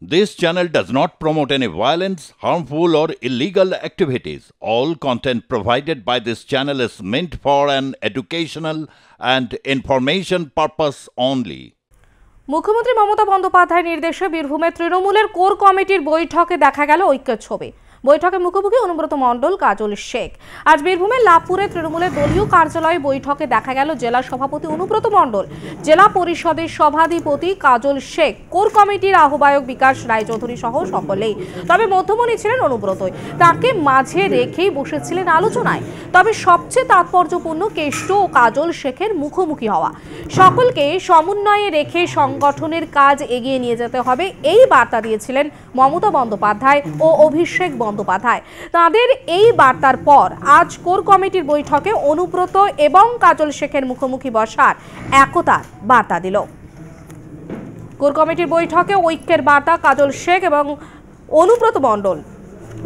This channel does not promote any violence, harmful, or illegal activities. All content provided by this channel is meant for an educational and information purpose only. মুখ্যমন্ত্রী মমতা বন্দ্যোপাধ্যায়ের নির্দেশে বীরভূমে তৃণমূলের core কমিটির বৈঠকে দেখা গেল ঐক্যের ছবি। বৈঠকে মুখোমুখি অনুব্রত মণ্ডল, কাজল শেখ। আজ বীরভূমের লাভপুরে তৃণমূলের দলীয় কার্যালয়ে বৈঠকে দেখা গেল জেলা সভাপতি অনুব্রত মণ্ডল, জেলা পরিষদের সভাধিপতি কাজল শেখ, কোর কমিটির আহ্বায়ক বিকাশ রায়চৌধুরী সহ সকলেই। তবে মধ্যমণি ছিলেন অনুব্রতই, তাকে মাঝে রেখেই বসেছিলেন আলোচনায়। তবে সবচেয়ে তাৎপর্যপূর্ণ কেষ্ট ও কাজল শেখের মুখোমুখি হওয়া। সকলকে সমন্বয়ে রেখে সংগঠনের কাজ এগিয়ে নিয়ে যেতে হবে, এই বার্তা দিয়েছিলেন মমতা বন্দ্যোপাধ্যায় ও অভিষেক বন্দ্যোপাধ্যায়। তাদের এই বার্তার পর আজ কোর কমিটির বৈঠকে অনুব্রত এবং কাজল শেখের মুখোমুখি বসার একতার বার্তা দিল। কোর কমিটির বৈঠকে ঐক্যের বার্তা কাজল শেখ এবং অনুব্রত মণ্ডল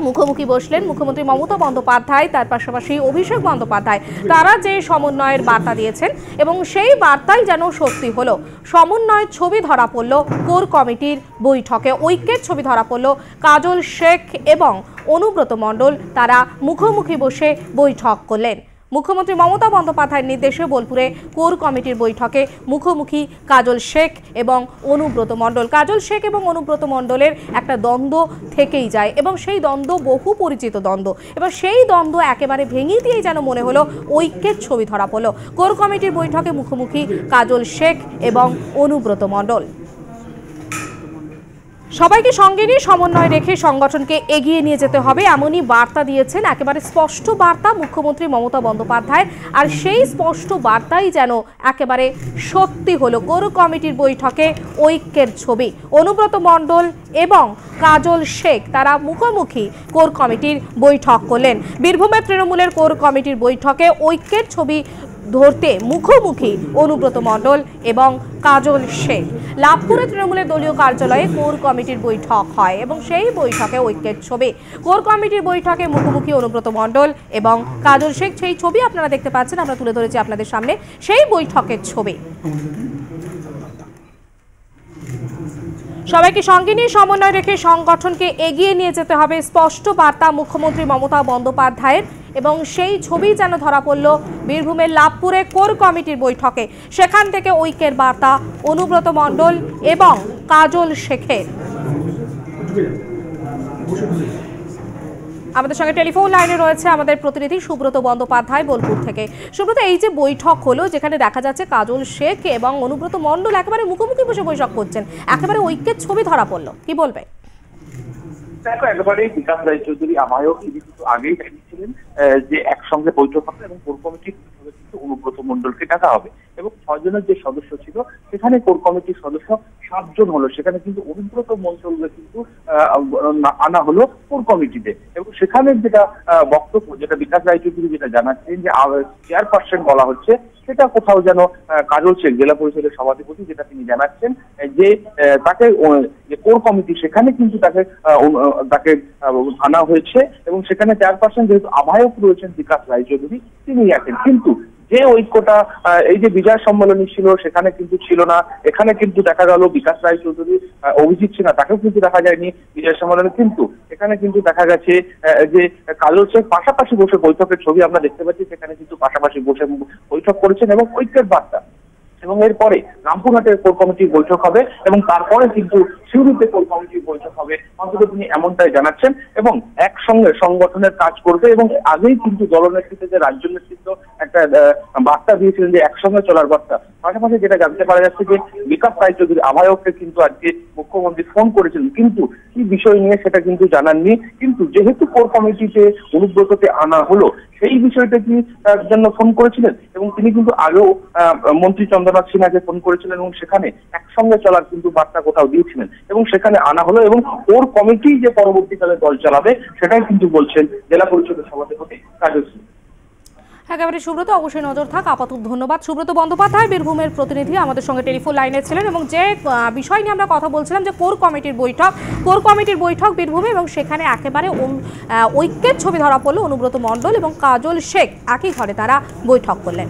মুখোমুখি বসলেন মুখ্যমন্ত্রী মমতা বন্দ্যোপাধ্যায়, তার পাশাপাশি অভিষেক বন্দ্যোপাধ্যায়। তারা যে সমন্বয়ের বার্তা দিয়েছেন এবং সেই বার্তাই যেন সত্যি হলো। সমন্বয়ের ছবি ধরা পড়ল কোর কমিটির বৈঠকে, ঐক্যের ছবি ধরা পড়ল কাজল শেখ এবং অনুব্রত মণ্ডল। তারা মুখোমুখি বসে বৈঠক করলেন। মুখ্যমন্ত্রী মমতা বন্দ্যোপাধ্যায়ের নির্দেশে বোলপুরে কোর কমিটির বৈঠকে মুখোমুখি কাজল শেখ এবং অনুব্রত মণ্ডল। কাজল শেখ এবং অনুব্রত মণ্ডলের একটা দ্বন্দ্ব থেকেই যায় এবং সেই দ্বন্দ্ব বহু পরিচিত দ্বন্দ্ব, এবং সেই দ্বন্দ্ব একেবারে ভেঙে দিয়েই যেন মনে হলো ঐক্যের ছবি ধরা পড়ল। কোর কমিটির বৈঠকে মুখোমুখি কাজল শেখ এবং অনুব্রত মণ্ডল। সবাইকে সঙ্গে নিয়ে সমন্বয় রেখে সংগঠনকে এগিয়ে নিয়ে যেতে হবে, এমনই বার্তা দিয়েছেন। একেবারে স্পষ্ট বার্তা মুখ্যমন্ত্রী মমতা বন্দ্যোপাধ্যায়, আর সেই স্পষ্ট বার্তাই যেন একেবারে সত্যি হলো। কোর কমিটির বৈঠকে ঐক্যের ছবি। অনুব্রত মণ্ডল এবং কাজল শেখ তারা মুখোমুখি কোর কমিটির বৈঠক করলেন। বীরভূমের তৃণমূলের কোর কমিটির বৈঠকে ঐক্যের ছবি ধরতে মুখোমুখি অনুব্রত মণ্ডল এবং কাজল শেখ। লাভপুরে তৃণমূলের দলীয় কার্যালয়ে কোর কমিটির বৈঠক হয় এবং সেই বৈঠকে ঐক্যের ছবি। কোর কমিটির বৈঠকে মুখোমুখি অনুব্রত মণ্ডল এবং কাজল শেখ। সেই ছবি আপনারা দেখতে পাচ্ছেন, আমরা তুলে ধরেছি আপনাদের সামনে সেই বৈঠকের ছবি। সবাইকে সঙ্গে নিয়ে সমন্বয় রেখে সংগঠনকে এগিয়ে নিয়ে যেতে হবে, স্পষ্ট বার্তা মুখ্যমন্ত্রী মমতা বন্দ্যোপাধ্যায়ের, এবং সেই ছবি যেন ধরা পড়ল বীরভূমের লাভপুরে কোর কমিটির বৈঠকে। সেখান থেকে ঐক্যের বার্তা অনুব্রত মণ্ডল এবং কাজল শেখের। আমাদের সঙ্গে টেলিফোন লাইনে রয়েছে আমাদের প্রতিনিধি সুব্রত বন্দ্যোপাধ্যায় বোলপুর থেকে। সুব্রত, এই যে বৈঠক হলো যেখানে দেখা যাচ্ছে কাজল শেখ এবং অনুব্রত মণ্ডল একেবারে মুখোমুখি বসে বৈঠক করছেন, একেবারে ঐক্যের ছবি ধরা পড়লো, কি বলবে? দেখো, একেবারেই বিকাশ রায়চৌধুরী আহ্বায়ক কিন্তু আগেই জানিয়েছিলেন যে একসঙ্গে বৈঠক হবে এবং কোর কমিটির কিন্তু অনুব্রত মণ্ডলকে ডাকা হবে, এবং 6 জনের যে সদস্য ছিল সেখানে কোর কমিটির সদস্য 7 জন হলো। সেখানে কিন্তু অনুব্রত মণ্ডলকে কিন্তু আনা হলো কোর কমিটিতে, এবং সেখানে যেটা বক্তব্য, যেটা বিকাশ রায়চৌধুরী যেটা জানাচ্ছেন যে চেয়ারপারসন বলা হচ্ছে, সেটা কোথাও যেন কাজল শেখ, জেলা পরিষদের সভাধিপতি, যেটা তিনি জানাচ্ছেন যে তাকে যে কোর কমিটি সেখানে কিন্তু তাকে আনা হয়েছে, এবং সেখানে চেয়ারপারসন যেহেতু আহ্বায়ক রয়েছেন বিকাশ রায়চৌধুরী, তিনি আছেন। কিন্তু যে ঐক্যটা এই যে বিজয় সম্মেলনী ছিল সেখানে কিন্তু ছিল না। এখানে কিন্তু দেখা গেল বিকাশ রায়চৌধুরী, অভিজিৎ সিনহা, তাকেও কিন্তু দেখা যায়নি বিজয় সম্মেলনে, কিন্তু এখানে কিন্তু দেখা গেছে যে কাজল শেখ পাশাপাশি বসে বৈঠকের ছবি আমরা দেখতে পাচ্ছি। সেখানে কিন্তু পাশাপাশি বসে বৈঠক করেছেন এবং ঐক্যের বার্তা। এবং এরপরে রামপুরহাটের কোর কমিটির বৈঠক হবে এবং তারপরে কিন্তু সিউড়িতে কোর কমিটির বৈঠক হবে, অন্তত তিনি এমনটাই জানাচ্ছেন, এবং একসঙ্গে সংগঠনের কাজ করবে। এবং আগেই কিন্তু দলনেতৃত্বে যে রাজ্য নেতৃত্ব একটা বার্তা দিয়েছিলেন যে একসঙ্গে চলার বার্তা। পাশাপাশি যেটা জানতে পারা যাচ্ছে যে বিকাশ রায়চৌধুরী আহ্বায়ককে কিন্তু আজকে মুখ্যমন্ত্রী ফোন করেছিলেন, কিন্তু কি বিষয় নিয়ে সেটা কিন্তু জানাননি। কিন্তু যেহেতু কোর কমিটিতে অনুব্রতকে আনা হলো, সেই বিষয়টা কি তার জন্য ফোন করেছিলেন, এবং তিনি কিন্তু আগেও মন্ত্রী চন্দ্রনাথ সিনহাকে ফোন করেছিলেন এবং সেখানে একসঙ্গে চলার কিন্তু বার্তা কোথাও দিয়েছিলেন, এবং সেখানে আনা হলো। এবং কোর কমিটি যে পরবর্তীকালে দল চালাবে সেটাই কিন্তু বলছেন জেলা পরিষদের সভাধিপতি কাজল শেখ। একেবারে সুব্রত, অবশ্যই নজর থাক। আপাতত ধন্যবাদ। সুব্রত বন্দ্যোপাধ্যায় বীরভূমের প্রতিনিধি আমাদের সঙ্গে টেলিফোন লাইনে ছিলেন, এবং যে বিষয় নিয়ে আমরা কথা বলছিলাম যে কোর কমিটির বৈঠক বীরভূমে, এবং সেখানে একেবারে ঐক্যের ছবি ধরা পড়লো। অনুব্রত মণ্ডল এবং কাজল শেখ একই ঘরে তারা বৈঠক করলেন।